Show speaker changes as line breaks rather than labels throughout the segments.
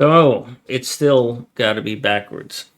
So it's still got to be backwards.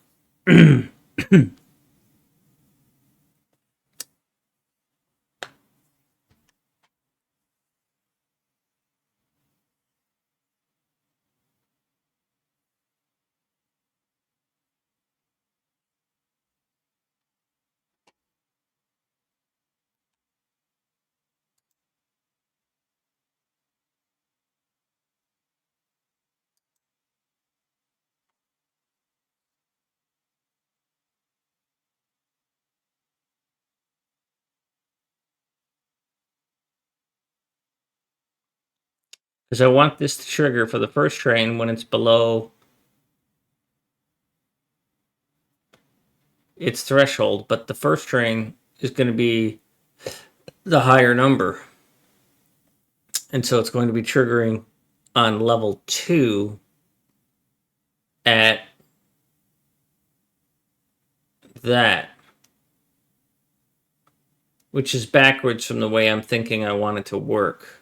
Because I want this to trigger for the first train when it's below its threshold, but the first train is going to be the higher number. And so it's going to be triggering on level 2 at that, which is backwards from the way I'm thinking I want it to work.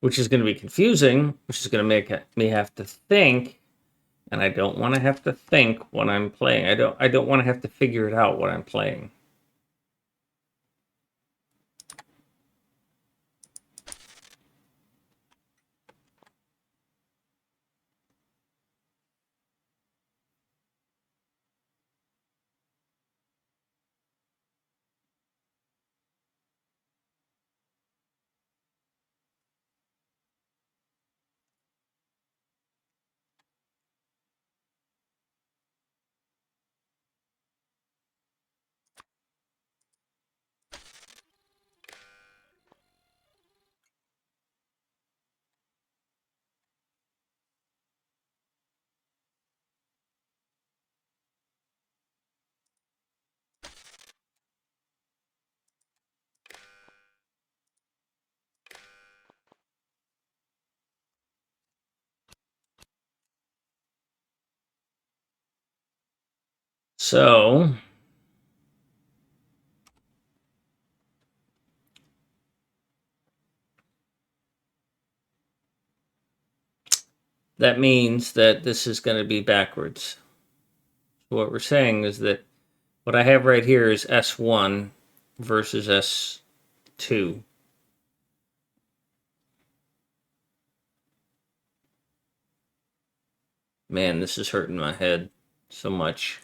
Which is going to be confusing, which is going to make me have to think, and I don't want to have to think when I'm playing. I don't want to have to figure it out when I'm playing. So that means that this is going to be backwards. So what we're saying is that what I have right here is S1 versus S2. Man, this is hurting my head so much.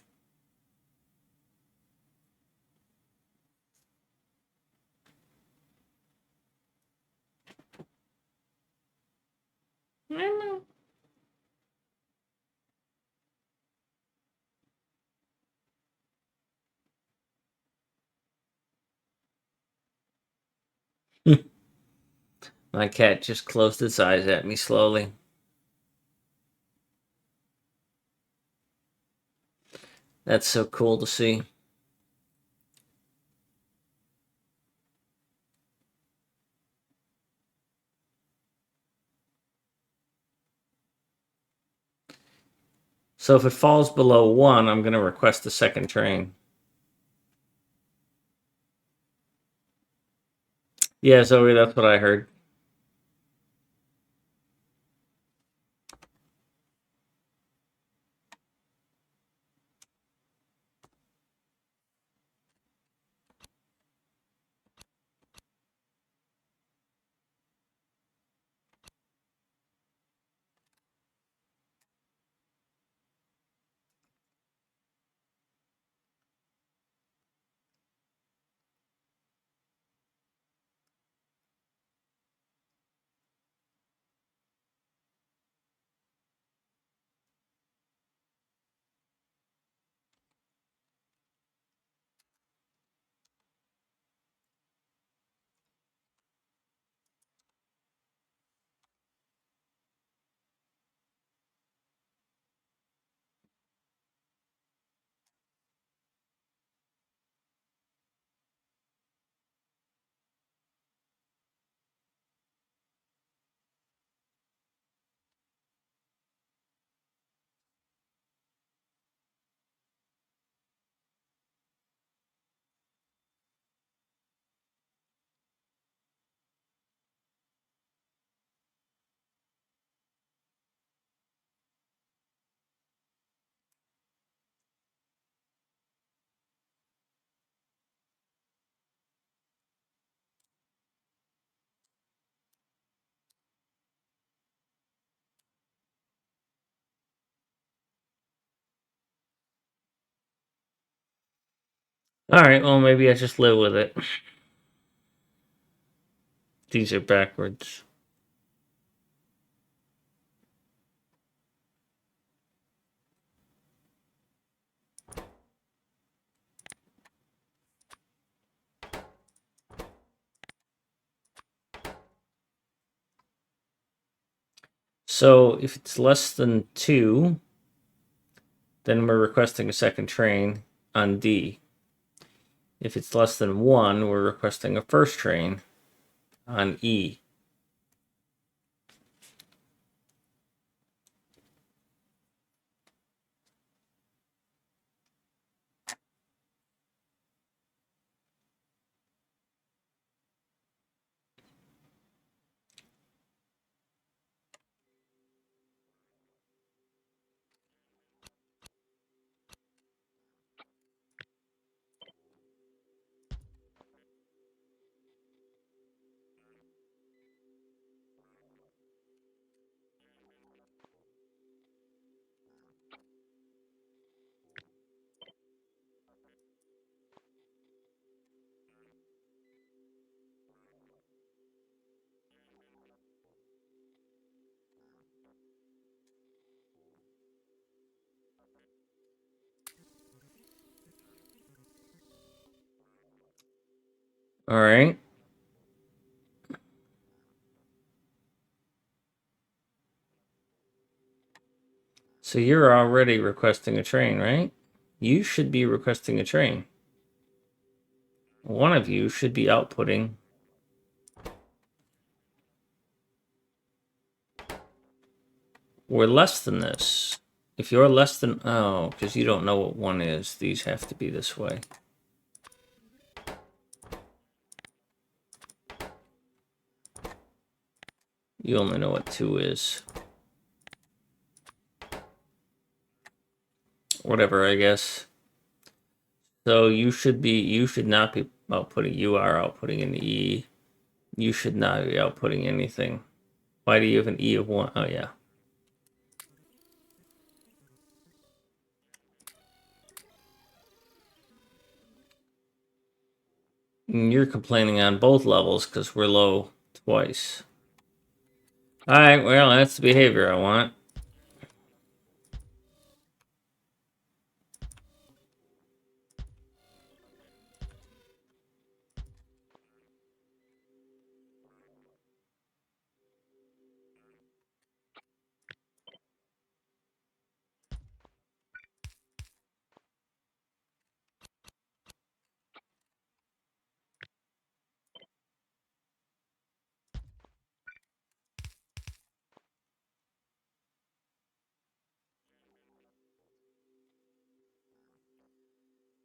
My cat just closed its eyes at me slowly. That's so cool to see. So if it falls below 1, I'm going to request a second train. Yeah, Zoe, that's what I heard. Alright, well, maybe I just live with it. These are backwards. So if it's less than 2, then we're requesting a second train on D. If it's less than 1, we're requesting a first train on E. Alright. So you're already requesting a train, right? You should be requesting a train. One of you should be outputting. We're less than this. If you're less than... Oh, because you don't know what 1 is. These have to be this way. You only know what 2 is. Whatever, I guess. So you should not be outputting. You are outputting an E. You should not be outputting anything. Why do you have an E of 1? Oh, yeah. And you're complaining on both levels because we're low twice. Alright, well, that's the behavior I want.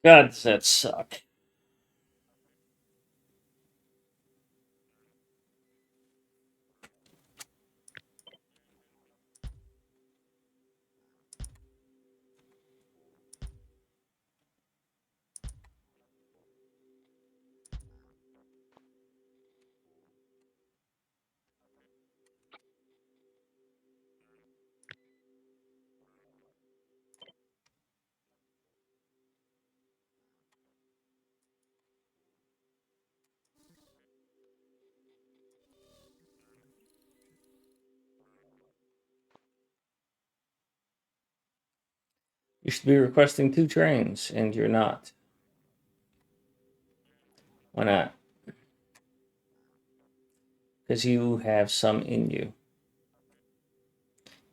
God, does that suck. You should be requesting 2 trains, and you're not. Why not? Because you have some in you.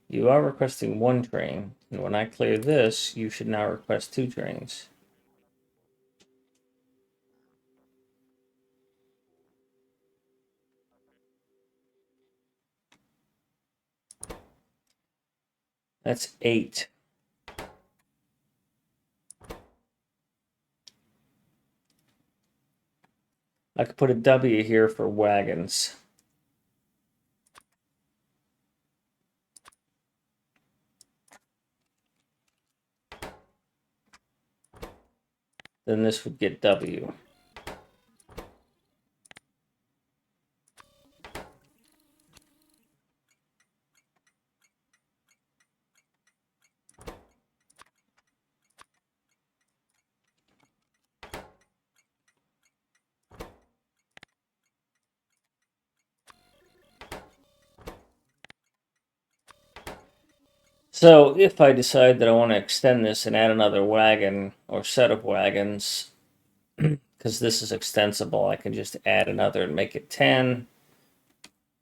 You are requesting 1 train, and when I clear this, you should now request 2 trains. That's 8. I could put a W here for wagons. Then this would get W. So if I decide that I want to extend this and add another wagon or set of wagons, because this is extensible, I can just add another and make it 10,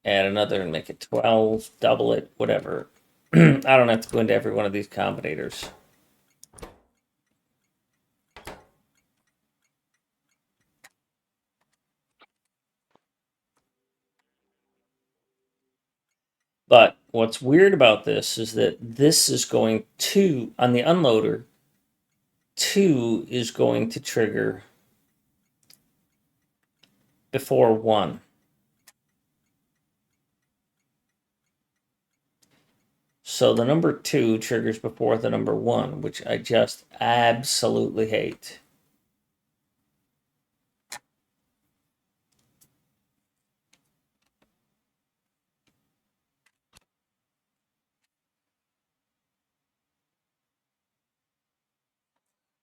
add another and make it 12, double it, whatever. I don't have to go into every one of these combinators. But what's weird about this is that this is going to, on the unloader, 2 is going to trigger before 1. So the number 2 triggers before the number 1, which I just absolutely hate.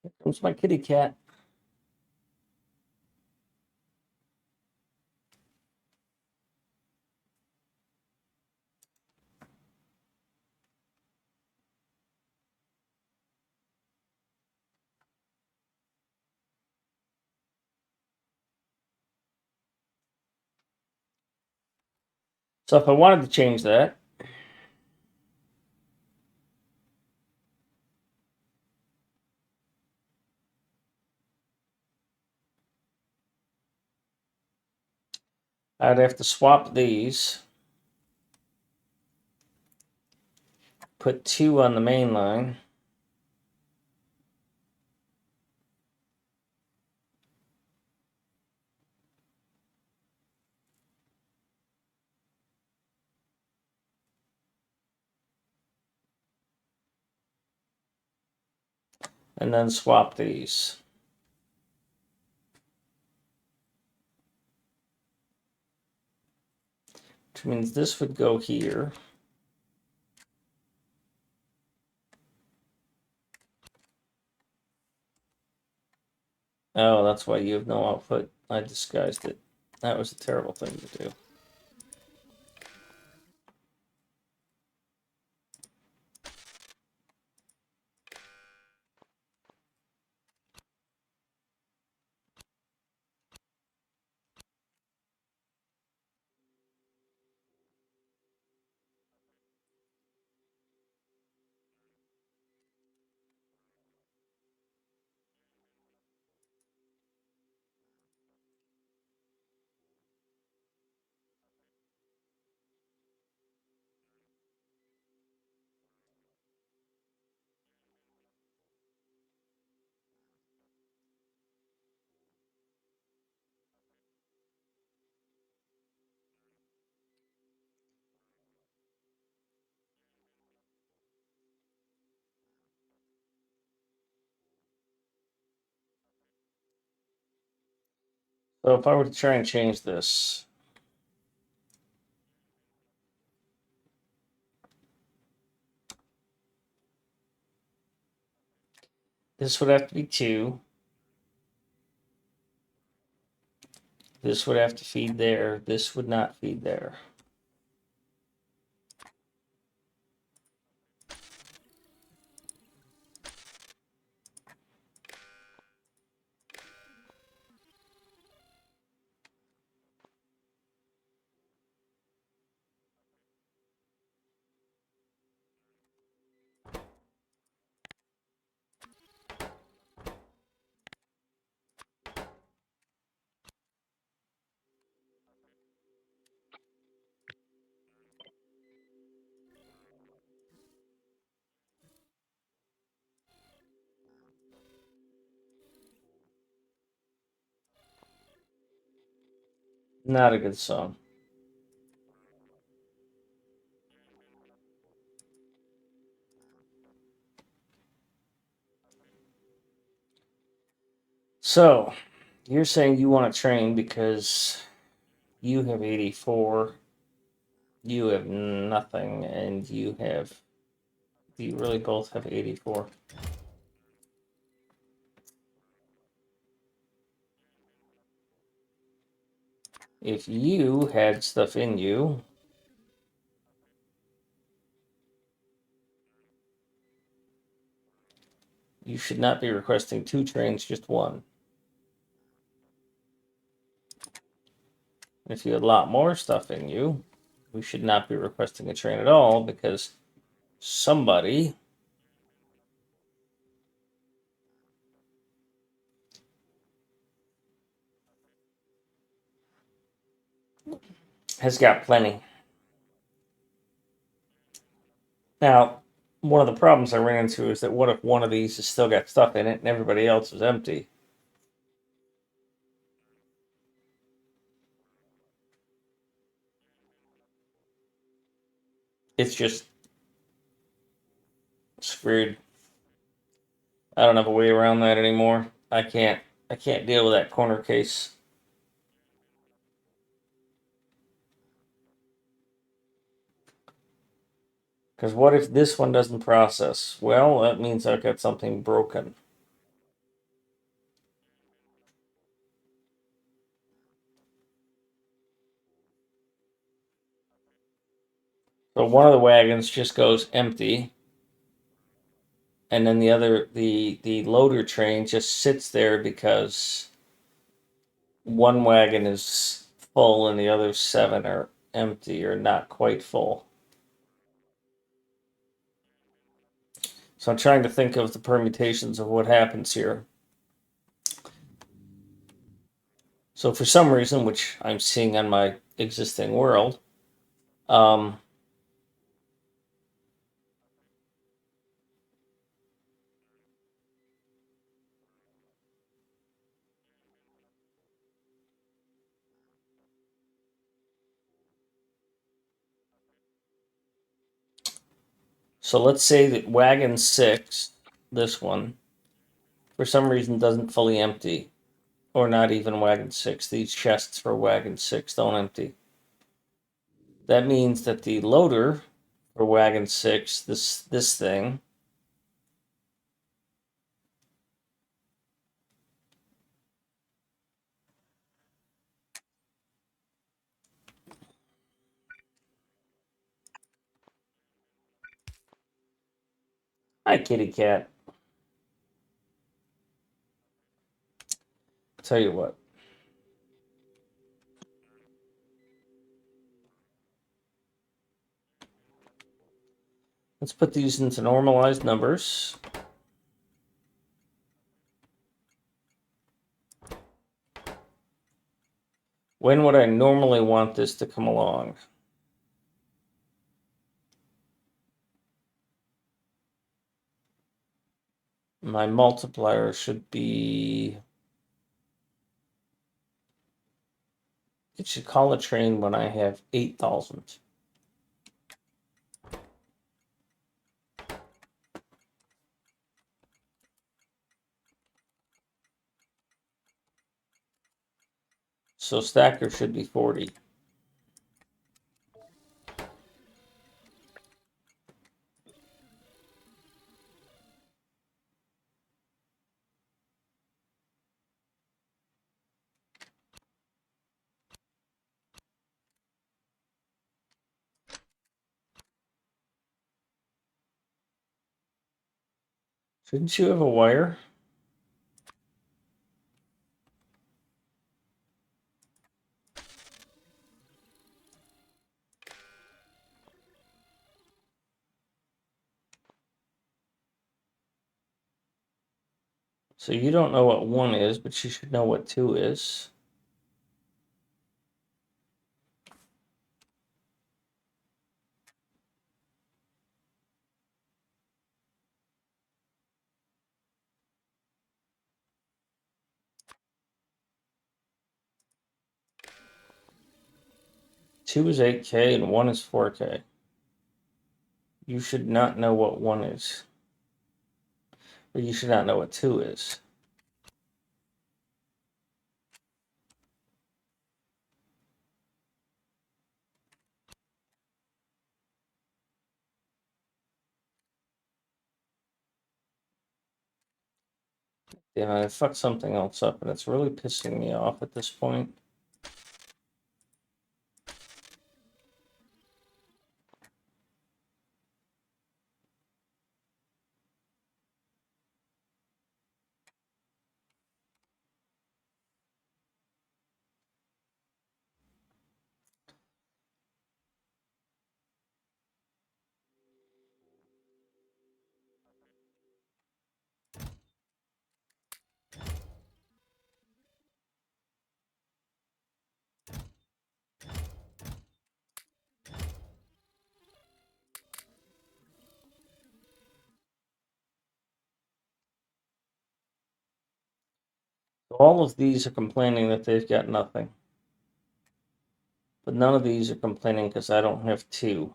Here comes my kitty cat. So if I wanted to change that, I'd have to swap these, put 2 on the main line, and then swap these. Which means this would go here. Oh, that's why you have no output. I disguised it. That was a terrible thing to do. So if I were to try and change this, this would have to be 2. This would have to feed there. This would not feed there. Not a good song. So you're saying you want to train because you have 84, you have nothing, and you really both have 84. If you had stuff in you, you should not be requesting 2 trains, just 1. If you had a lot more stuff in you, we should not be requesting a train at all because somebody has got plenty. Now, one of the problems I ran into is that what if one of these has still got stuff in it and everybody else is empty? It's just screwed. I don't have a way around that anymore. I can't deal with that corner case. Because what if this one doesn't process? Well, that means I've got something broken. So one of the wagons just goes empty, and then the loader train just sits there because one wagon is full and the other 7 are empty or not quite full. So I'm trying to think of the permutations of what happens here. So for some reason, which I'm seeing on my existing world, um, so let's say that wagon 6, this one, for some reason doesn't fully empty, or not even wagon 6. These chests for wagon 6 don't empty. That means that the loader for wagon 6, this thing, hi kitty cat. Tell you what, let's put these into normalized numbers. When would I normally want this to come along? My multiplier should be, it should call a train when I have 8,000. So stacker should be 40. Shouldn't you have a wire? So you don't know what 1 is, but you should know what 2 is. Two is 8K and 1 is 4K. You should not know what 1 is. Or you should not know what 2 is. Damn it, I fucked something else up and it's really pissing me off at this point. So all of these are complaining that they've got nothing. But none of these are complaining because I don't have 2.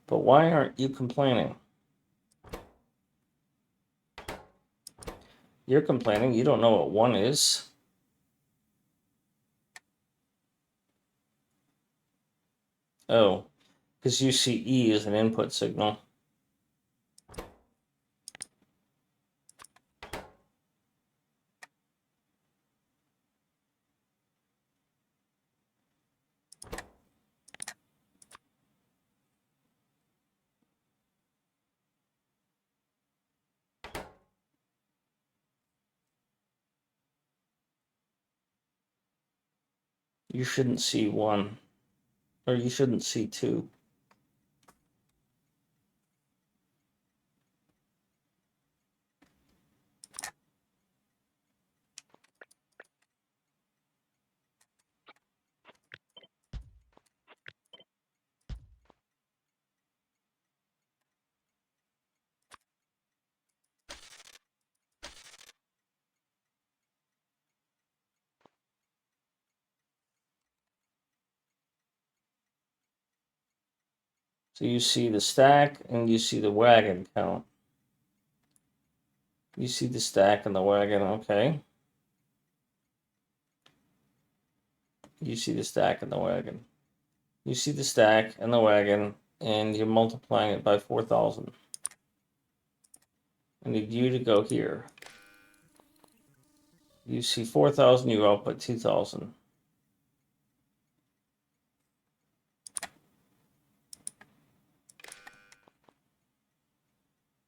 But why aren't you complaining? You're complaining. You don't know what 1 is. Oh, because you see E as an input signal. You shouldn't see 1, or you shouldn't see 2. So you see the stack and you see the wagon count. You see the stack and the wagon, okay. You see the stack and the wagon. You see the stack and the wagon, and you're multiplying it by 4,000. I need you to go here. You see 4,000, you output 2,000.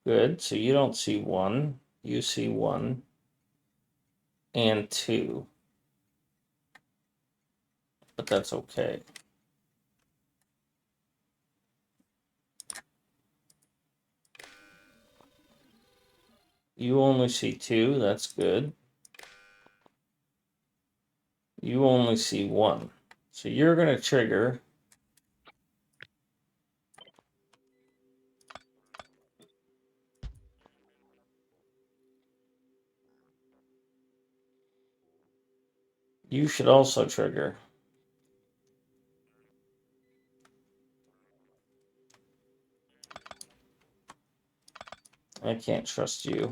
Good, so you don't see 1, you see 1 and 2. But that's okay. You only see 2, that's good. You only see 1. So you're going to trigger. You should also trigger. I can't trust you.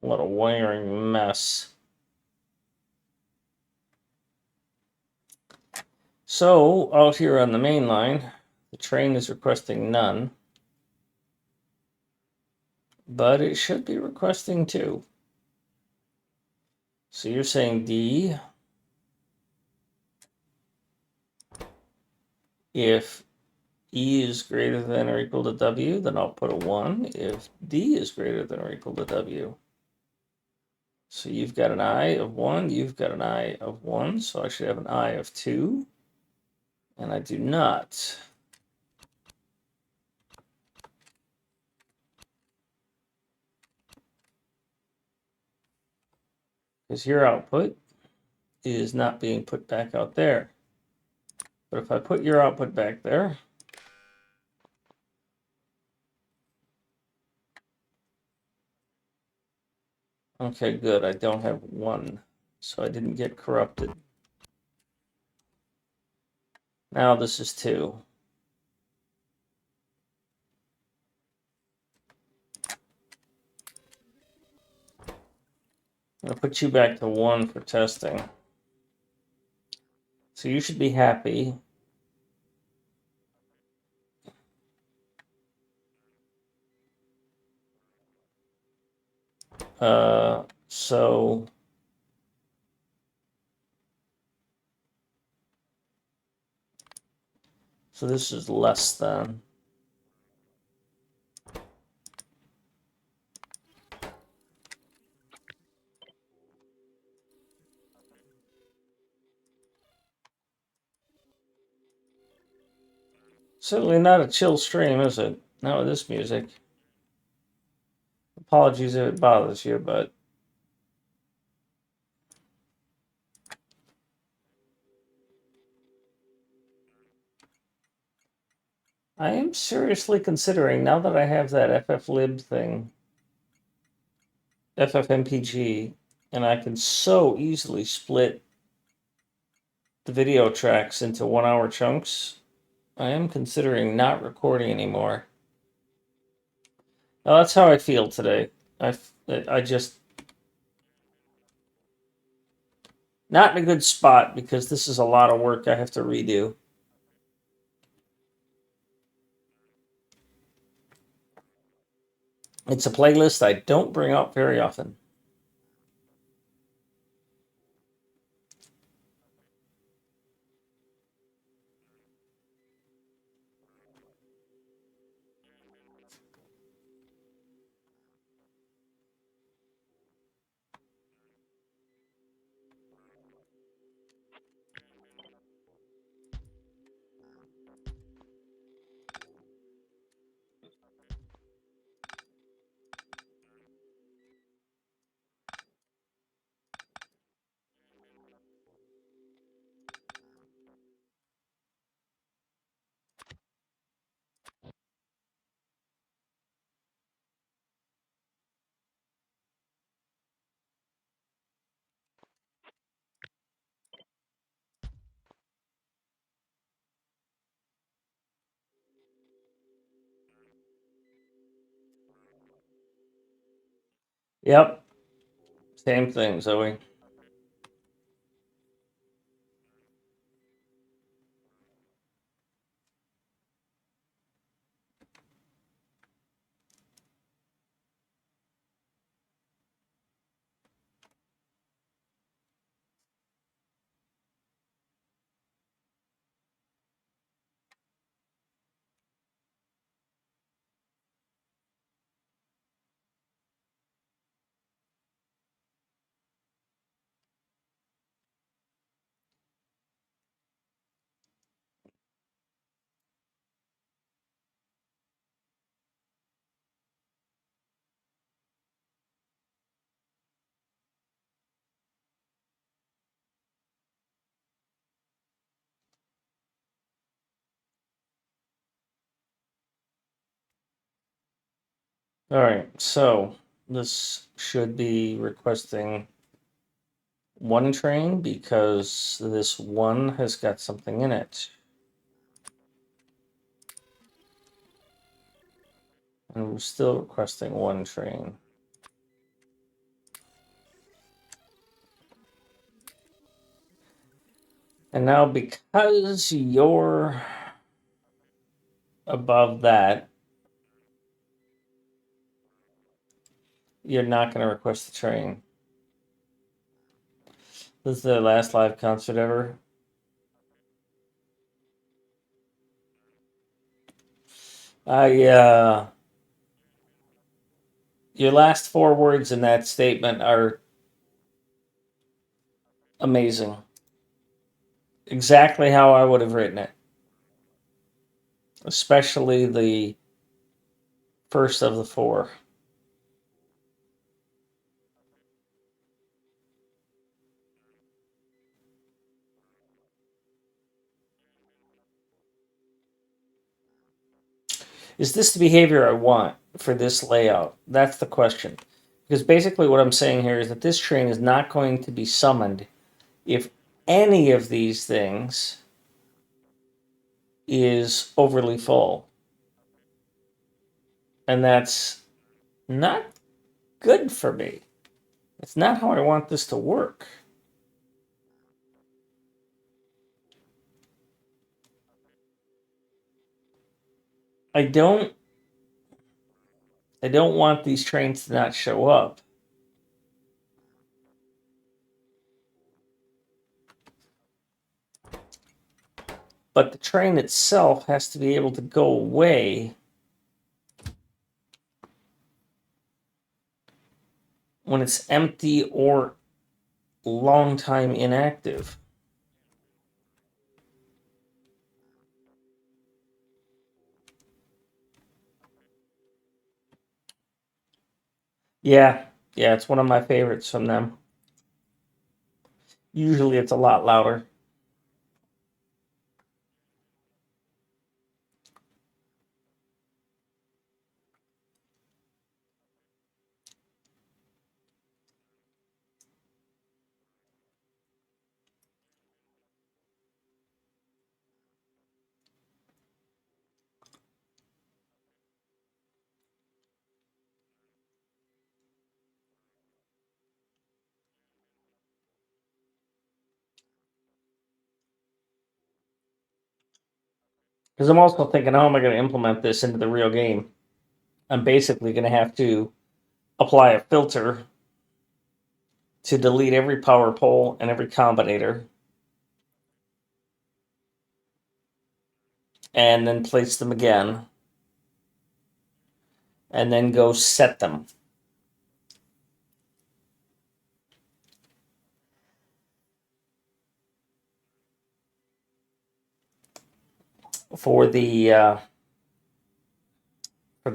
What a wiring mess. So, out here on the main line, the train is requesting none. But it should be requesting 2. So you're saying D. If E is greater than or equal to W, then I'll put a 1. If D is greater than or equal to W. So you've got an I of 1, you've got an I of 1, so I should have an I of 2. And I do not. Because your output is not being put back out there. But if I put your output back there, okay, good, I don't have 1, so I didn't get corrupted. Now this is 2. I'm gonna put you back to 1 for testing. So you should be happy. So this is less than. Certainly not a chill stream, is it? Not with this music. Apologies if it bothers you, but I am seriously considering, now that I have that fflib thing, ffmpg, and I can so easily split the video tracks into 1 hour chunks, I am considering not recording anymore. Now, that's how I feel today. I just not in a good spot because this is a lot of work I have to redo. It's a playlist I don't bring up very often. Yep, same thing, Zoe. All right, so this should be requesting one train because this one has got something in it. And we're still requesting one train. And now because you're above that, you're not going to request the train. This is the last live concert ever. Your last 4 words in that statement are amazing. Exactly how I would have written it. Especially the first of the 4. Is this the behavior I want for this layout? That's the question. Because basically what I'm saying here is that this train is not going to be summoned if any of these things is overly full. And that's not good for me. It's not how I want this to work. I don't want these trains to not show up. But the train itself has to be able to go away when it's empty or long time inactive. Yeah, yeah, it's one of my favorites from them. Usually it's a lot louder. Because I'm also thinking, how am I going to implement this into the real game? I'm basically going to have to apply a filter to delete every power pole and every combinator, and then place them again, and then go set them. For the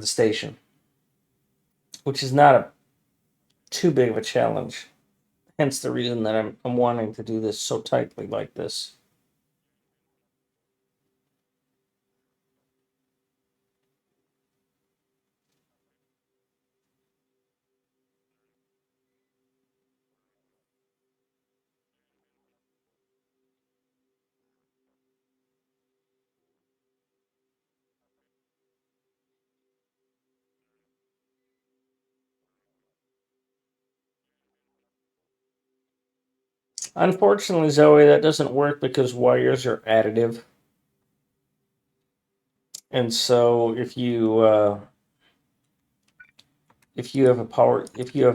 station, which is not too big of a challenge. Hence the reason that I'm wanting to do this so tightly like this. Unfortunately, Zoe, that doesn't work because wires are additive. And so if you have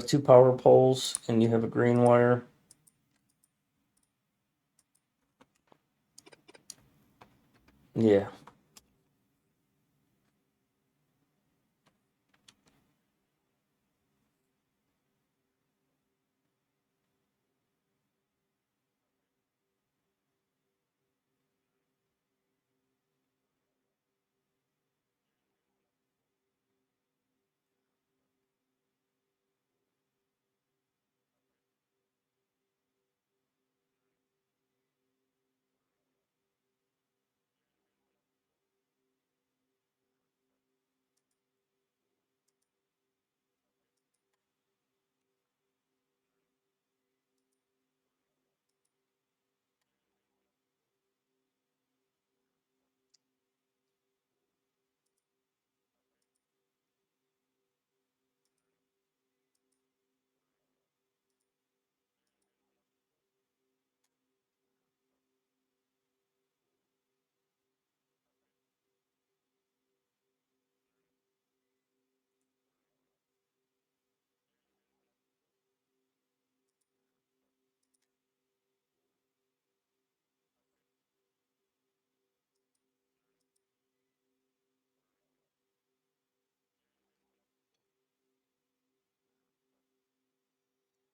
two power poles and you have a green wire, yeah.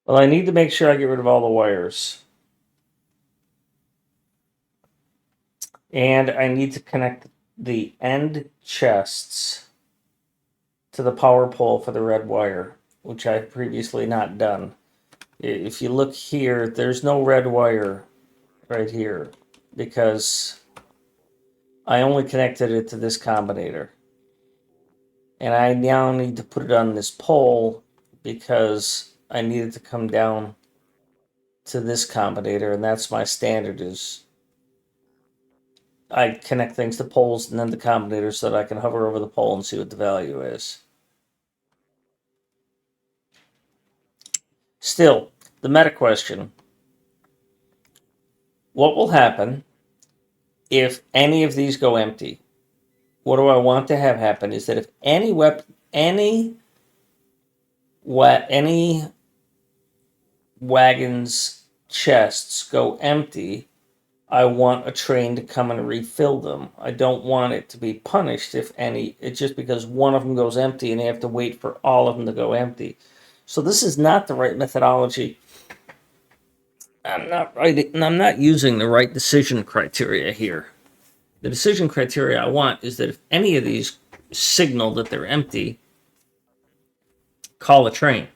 Well, I need to make sure I get rid of all the wires. And I need to connect the end chests to the power pole for the red wire, which I've previously not done. If you look here, there's no red wire right here because I only connected it to this combinator. And I now need to put it on this pole because I need it to come down to this combinator, and that's my standard is I connect things to poles and then the combinator so that I can hover over the pole and see what the value is. Still, the meta question, what will happen if any of these go empty? What do I want to have happen is that if any wagon's chests go empty, I want a train to come and refill them. I don't want it to be punished if any. It's just because one of them goes empty and they have to wait for all of them to go empty. So this is not the right methodology. I'm not using the right decision criteria here. The decision criteria I want is that if any of these signal that they're empty, call a train.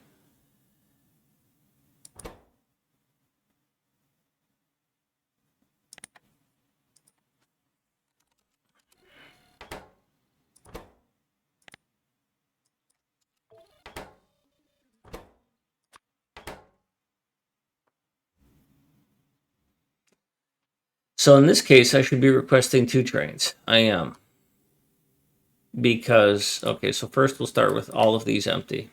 So in this case, I should be requesting 2 trains. I am. Because, okay, so first we'll start with all of these empty.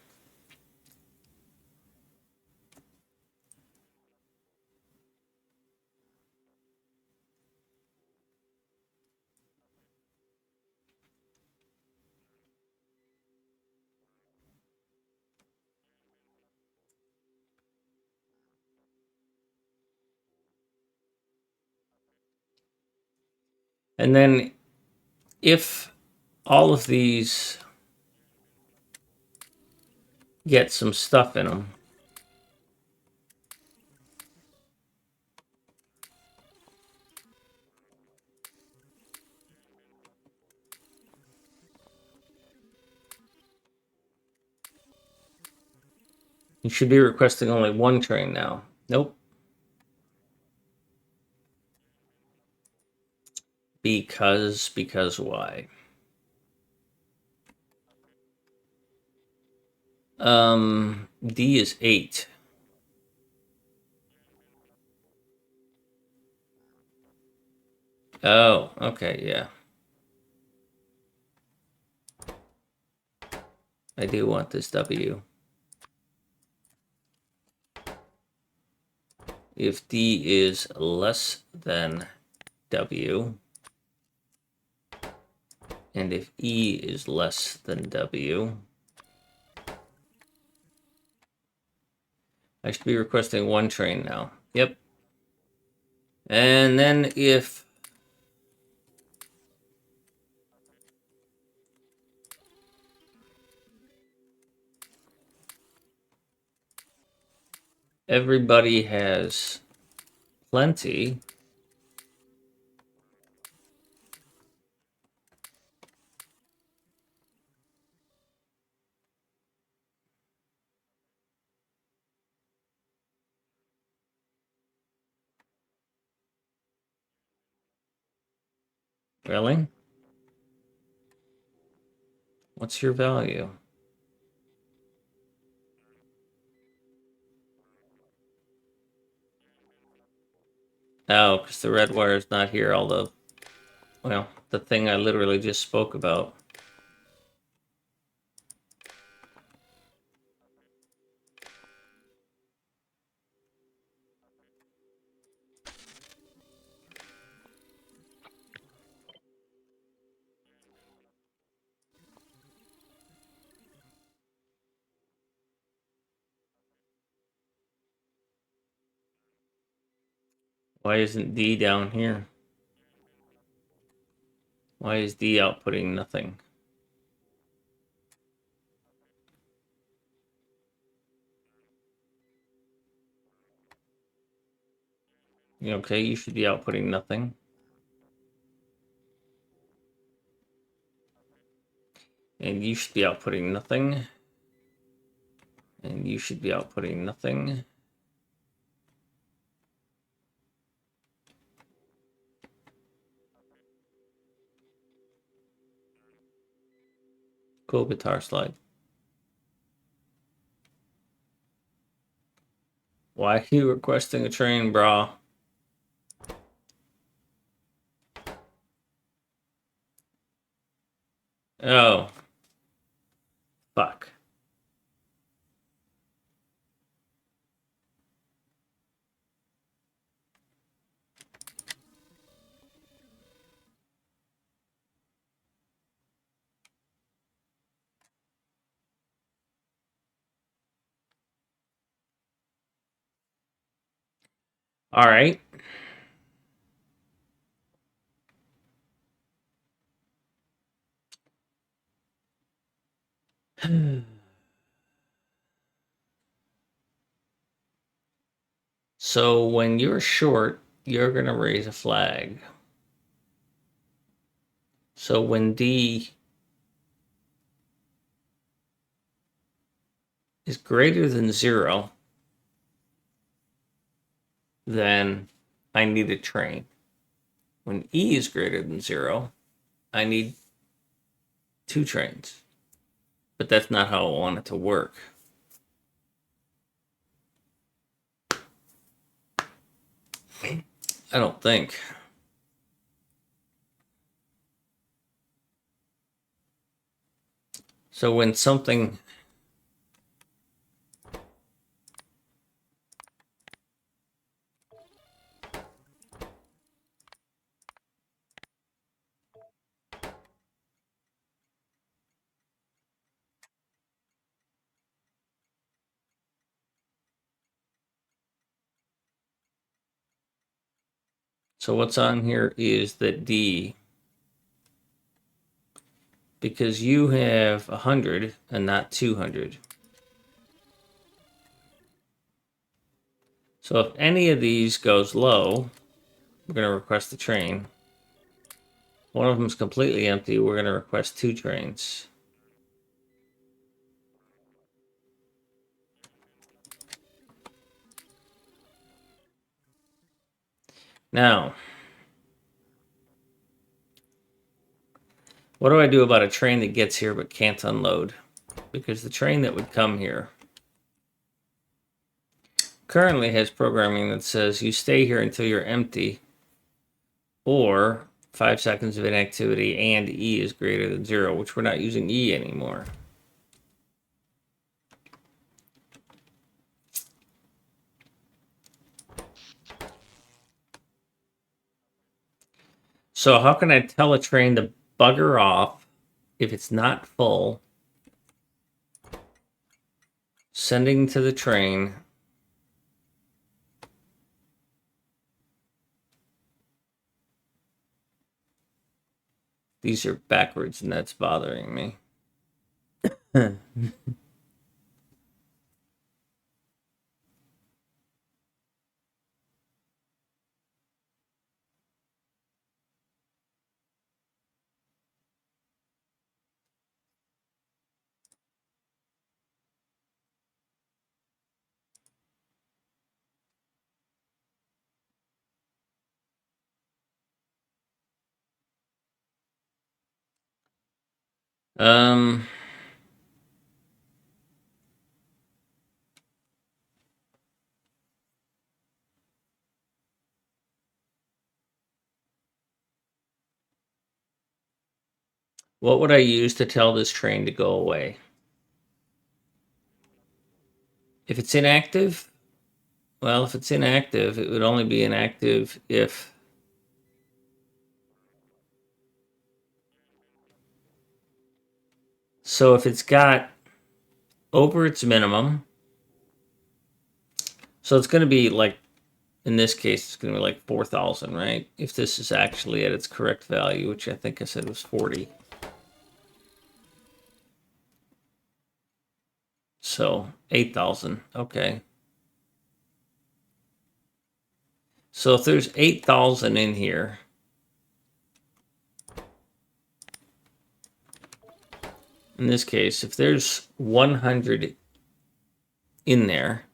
And then if all of these get some stuff in them, you should be requesting only 1 train now. Nope. Because why? D is 8. Oh, okay, yeah. I do want this W. If D is less than W, and if E is less than W, I should be requesting 1 train now. Yep. And then if everybody has plenty, really? What's your value? Oh, because the red wire is not here, although, well, the thing I literally just spoke about. Why isn't D down here? Why is D outputting nothing? Okay, you should be outputting nothing. And you should be outputting nothing. And you should be outputting nothing. Cool guitar slide. Why are you requesting a train, brah? Oh. Fuck. All right. So when you're short, you're going to raise a flag. So when D is greater than 0, then I need a train. When E is greater than 0, I need 2 trains. But that's not how I want it to work. I don't think. So when something So what's on here is that D, because you have 100 and not 200. So if any of these goes low, we're going to request the train. One of them is completely empty, we're going to request 2 trains. Now, what do I do about a train that gets here but can't unload? Because the train that would come here currently has programming that says you stay here until you're empty, or 5 seconds of inactivity and E is greater than 0, which we're not using E anymore. So how can I tell a train to bugger off if it's not full? Sending to the train. These are backwards and that's bothering me. um, what would I use to tell this train to go away? If it's inactive, well, if it's inactive, it would only be inactive if so if it's got over its minimum, so it's going to be like, in this case, it's going to be like 4,000, right? If this is actually at its correct value, which I think I said was 40. So 8,000, okay. So if there's 8,000 in here, in this case, if there's 100 in there,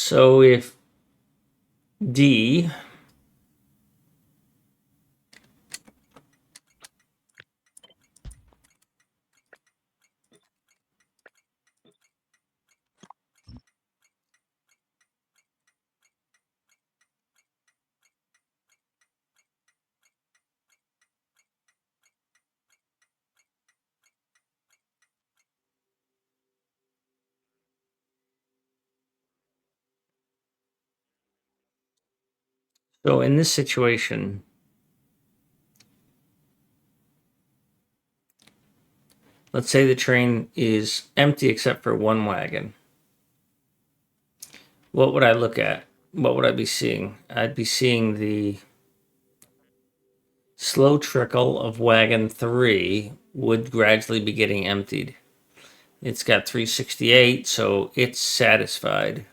so if D So in this situation, Let's say the train is empty except for one wagon. What would I look at? What would I be seeing? I'd be seeing the slow trickle of wagon 3 would gradually be getting emptied. It's got 368, so it's satisfied.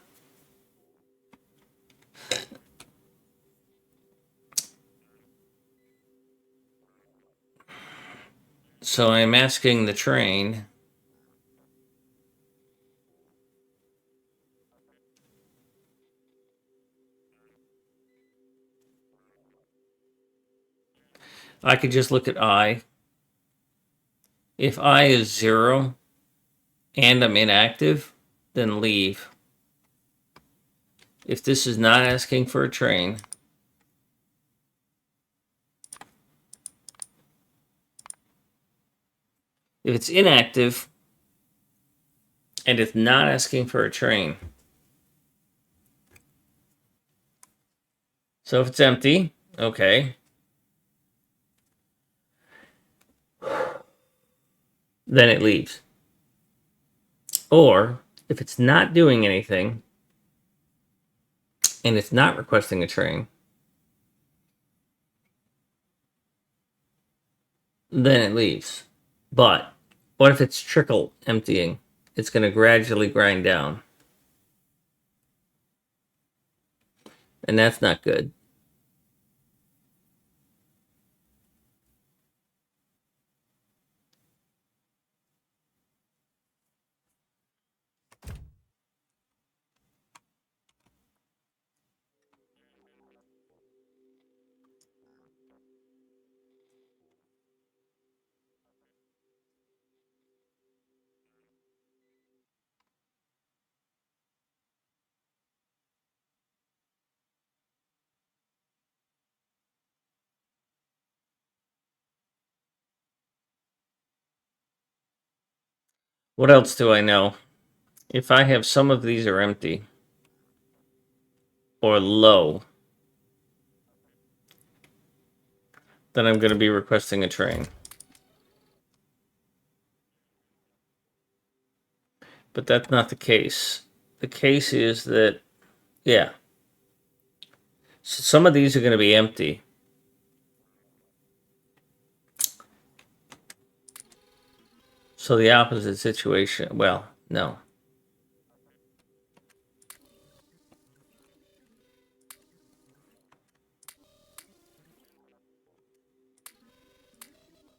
So I'm asking the train, I could just look at I. If I is 0 and I'm inactive, then leave. If this is not asking for a train, if it's inactive and it's not asking for a train, so if it's empty, okay, then it leaves. Or if it's not doing anything and it's not requesting a train, then it leaves. But what if it's trickle emptying? It's going to gradually grind down. And that's not good. What else do I know? If I have some of these are empty or low, then I'm going to be requesting a train. But that's not the case. The case is that, yeah, so some of these are going to be empty. So the opposite situation, well, no.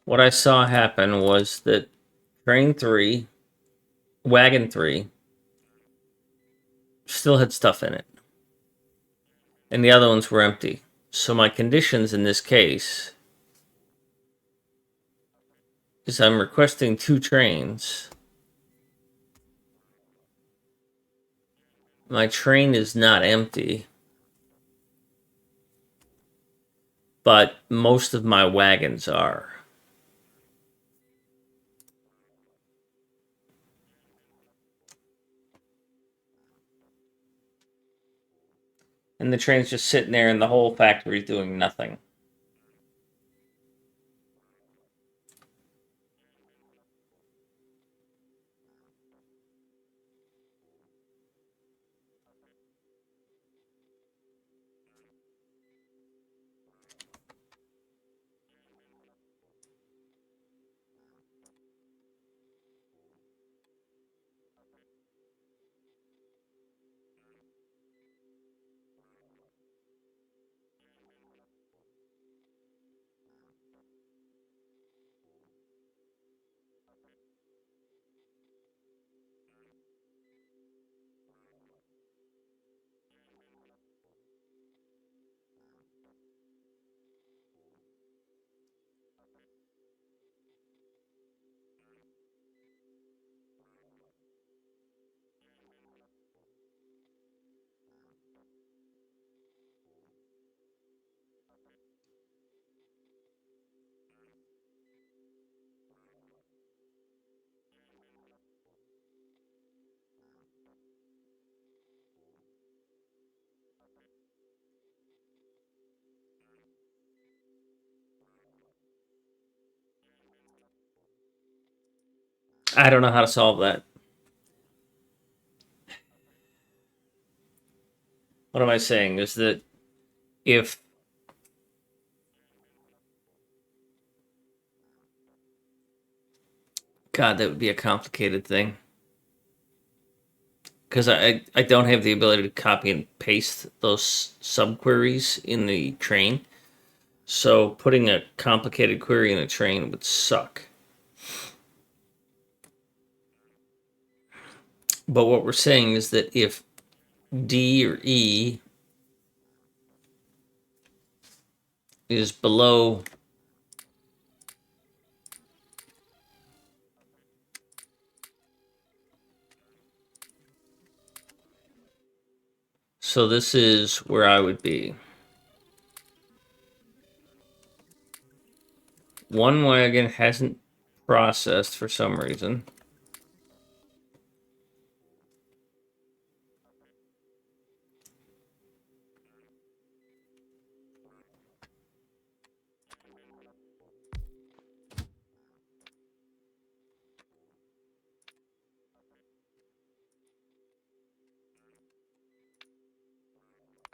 What I saw happen was that train 3, wagon 3, still had stuff in it. And the other ones were empty. So my conditions in this case is I'm requesting 2 trains. My train is not empty, but most of my wagons are. And the train's just sitting there and the whole factory's doing nothing. I don't know how to solve that. What am I saying? Is that if God, that would be a complicated thing. Because I don't have the ability to copy and paste those subqueries in the train. So putting a complicated query in a train would suck. But what we're saying is that if D or E is below so this is where I would be. One wagon hasn't processed for some reason.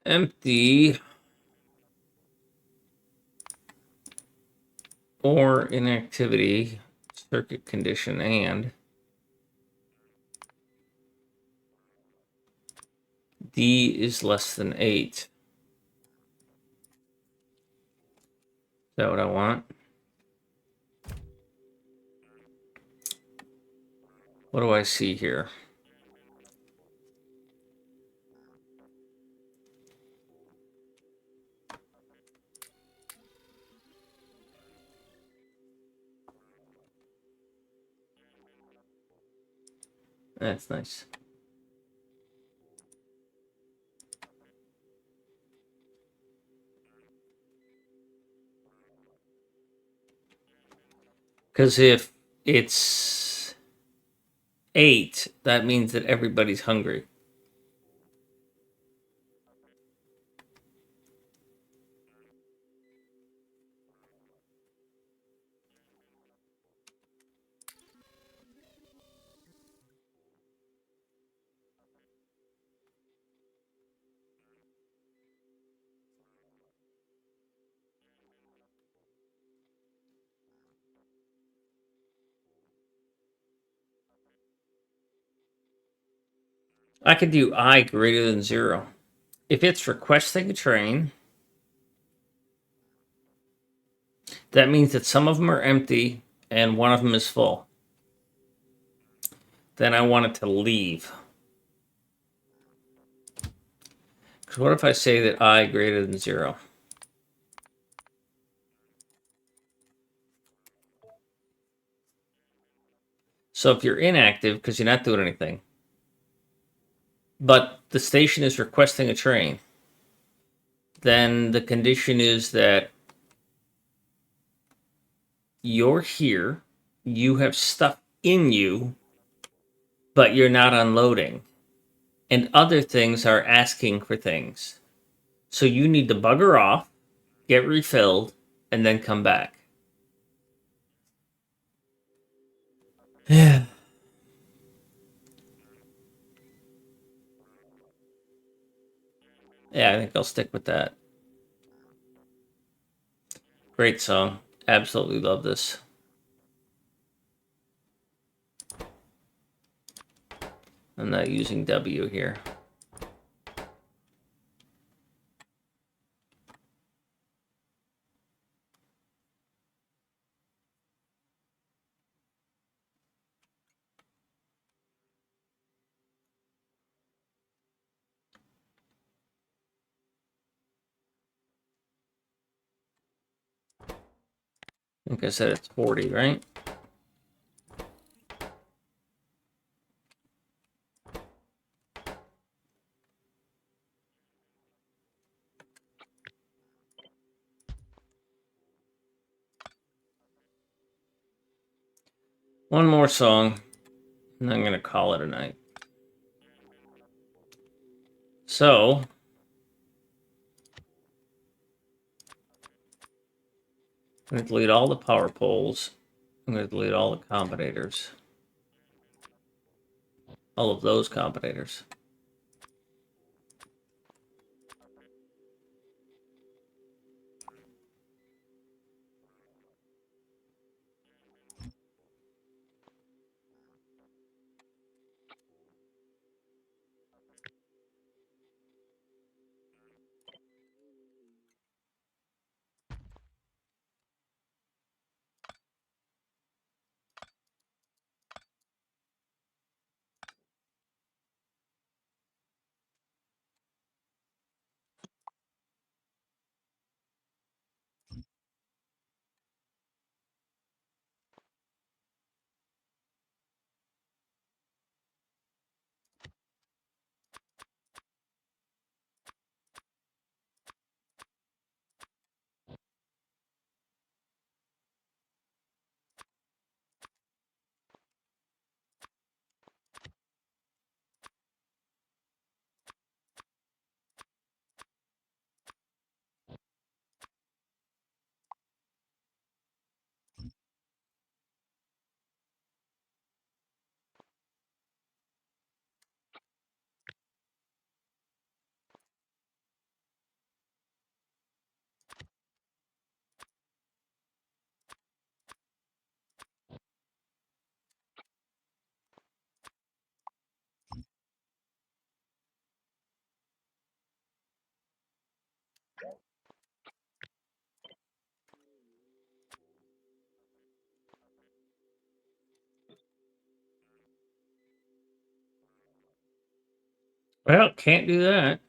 Empty or inactivity circuit condition and D is less than 8. Is that what I want? What do I see here? That's nice. Because if it's 8, that means that everybody's hungry. I could do I greater than 0. If it's requesting a train, that means that some of them are empty and one of them is full. Then I want it to leave. Because what if I say that I greater than 0? So if you're inactive because you're not doing anything, but the station is requesting a train, then the condition is that you're here, you have stuff in you, but you're not unloading. And other things are asking for things. So you need to bugger off, get refilled, and then come back. Yeah. Yeah, I think I'll stick with that. Great song. Absolutely love this. I'm not using W here. I think I said it's 40, right? One more song, and I'm going to call it a night. So, I'm going to delete all the power poles. I'm going to delete all the combinators. all of those combinators. Well, can't do that.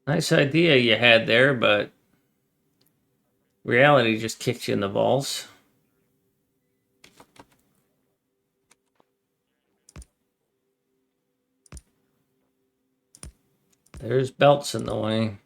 Nice idea you had there, but reality just kicked you in the balls. There's belts in the way.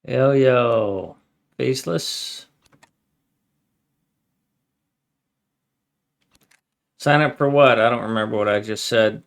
Yo. Faceless. Sign up for what? I don't remember what I just said.